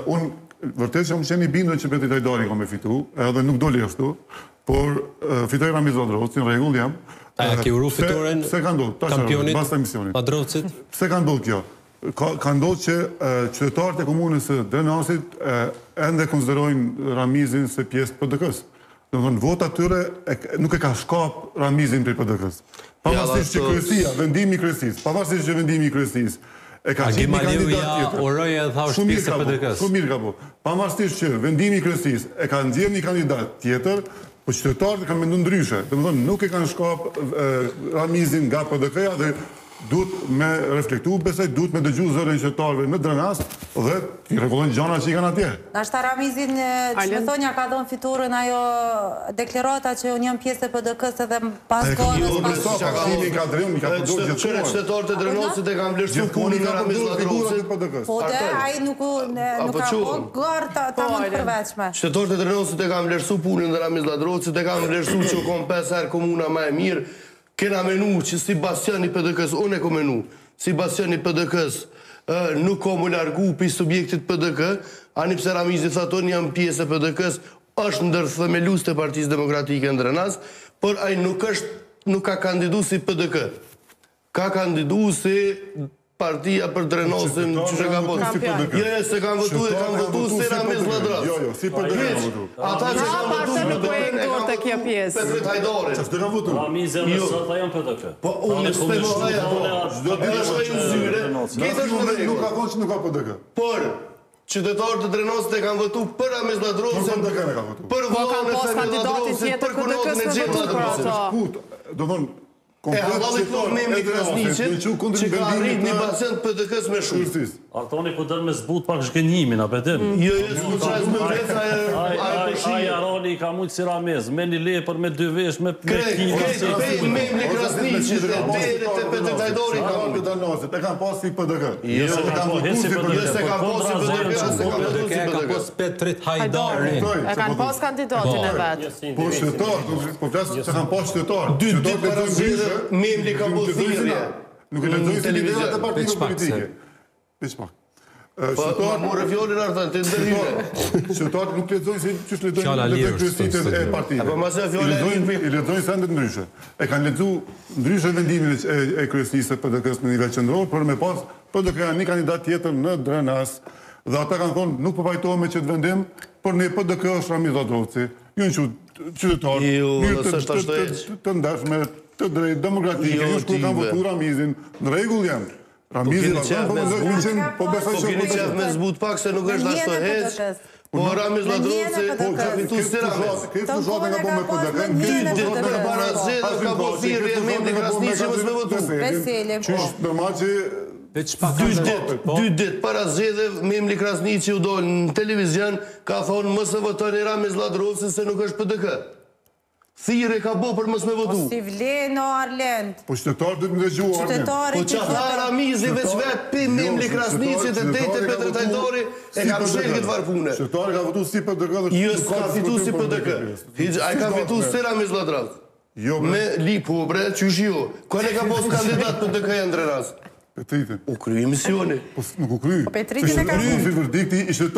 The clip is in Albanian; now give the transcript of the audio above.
Unë vërtet që më qeni bindur që Petrit Hajdari ka me fitu, edhe nuk doli ashtu, por fitoj Ramiz Ladrovci, në rregull jam. A ke uru fitoren kampionit Ladrovcit? Pse ka ndodhur kjo? Ka ndodhur që qytetarët e komunës së Drenasit ende konsiderojnë Ramizin se pjesë PDK-s. Domethënë vota tyre nuk e ka shkap Ramizin për PDK-s. Pavarësisht që kryesia, vendimi i kryesisë, pavarësisht që vendimi i kryesisë e ka qenë një kandidat tjetër. Oroja e tha është pjesë e PDK-s. Shumë mirë ka po. Pavarësisht që vendimi i kryesisë e ka nxjerrë një kandidat tjetër, po qytetarët kanë menduar ndryshe. Domethënë nuk e kanë shkap Ramizin nga PDK-ja dhe duhet me reflektu, besoj duhet me dëgju zërin qytetarëve në Drenas dhe i rregullojnë gjërat që i kanë atje. Nashta Ramizin çmethonja ka dhënë fiturin ajo deklarata që unë jam pjesë e PDK-s edhe pas kohës ka drejtë, ka përdorur gjithçka. Qytetarët e Drenosit e kanë vlerësuar punën e Ramiz Ladrovcit. Po ai nuk ka gar ta mund përveçme. Qytetarët e Drenosit e kanë vlerësuar punën e Ramiz Ladrovcit, e kanë vlerësuar që kom 5 herë komuna më e mirë. Kena menu që si bastion i PDK-s, unë e ko menu, si bastion i PDK-s nuk ko më largu për subjektit PDK, ani pse Ramizi thoton jam pjesë e PDK-s, është ndër themelus të Partisë Demokratike në Drenas, por ai nuk ka kandidu si PDK. Ka kandidu si Partia për Drenosin, që që ka botë. Se kanë votu e kanë votu si Ramiz Ladrovci. Jo, si PDK kanë votu. Ata që kanë votu nuk e këtor të kja pjesë. Petrit Hajdari. Që s'të kanë votu? Ramiz e dhe sot ajo në PDK. Po, unë s'te më haja po. Edhe shkojnë zyre. Këtë është në nuk ka thonë që nuk ka PDK. Por, qytetarët e Drenosit e kanë votu për Ramiz Ladrovcin, për vallën e Ramiz Ladrovcit, për kunotën e Xhem Ladrovcit. Do thonë, e hallallit po memri Krasniqit që ka arrit një pacient PDK-s me shumë. Artoni ku dërë me zbut pak shgënjimin, a petim? Jo, s'ku qaj zbut Ai Aroni ka mujtë si Ramiz, me një lepër, me 2 vesh, me kina. Memri Krasniqit e derit e Petrit Hajdari ka mujtë. E kanë pas si PDK. Jo, se kanë pas si PDK, ka pas Petrit Hajdari. E kanë pas kandidatin e vetë. Po qytetar, po flasë që kanë pas qytetar. 2 ditë para zgjedhjeve memri ka bërë thirrje. Nuk e lexojnë si liderat e partive politike. Veç pak. Qytetarët morë fjalën ardhan të ndërhyre. Qytetarët nuk lexojnë si ç'është lexojnë kryesitë e partive. Apo mos e fjalën i lexojnë sendet ndryshe. E kanë lexuar ndryshe vendimin e kryesisë së PDK-s në nivel qendror, por me pas PDK-ja një kandidat tjetër në Drenas dhe ata kanë thonë nuk po pajtohem me çet vendim, por në PDK është Ramiz Ladrovci. Ju qytetarë të ndashme, të drejtë, demokratike, ju shku kanë votu Ramizin, në rregull janë. Ramizin po besoj që keni qef me zbut pak se nuk është ashtu heq. Po Ramiz Ladrovci ka fitu si Ramiz. Këtë zhotën ka po me PDK, 2 ditë para zgjedhjeve ka po thirrje memri Krasniqi mos me votu. Qysh normal që 2 ditë para zgjedhjeve memri Krasniqi u dol në televizion ka thonë mos e votoni Ramiz Ladrovci se nuk është PDK. Thirrje ka bo për mos me votu. Po si vlen o Arlend. Po qytetarët duhet më dëgjuar. Po çfarë Ramizi veç vet pi memri Krasniqit e detë Petrit Hajdari e ka bëshel këtë varpune. Qytetarët ka votu si PDK dhe jo s'ka fitu si PDK. Ai ka fitu si Ramiz Ladrovci. Jo, me li po bre, qysh jo. Kone ka pos kandidat PDK-ja në Drenas? Petritin. U kry emisioni. Po nuk u kry. Po Petritin e ka verdikti ishte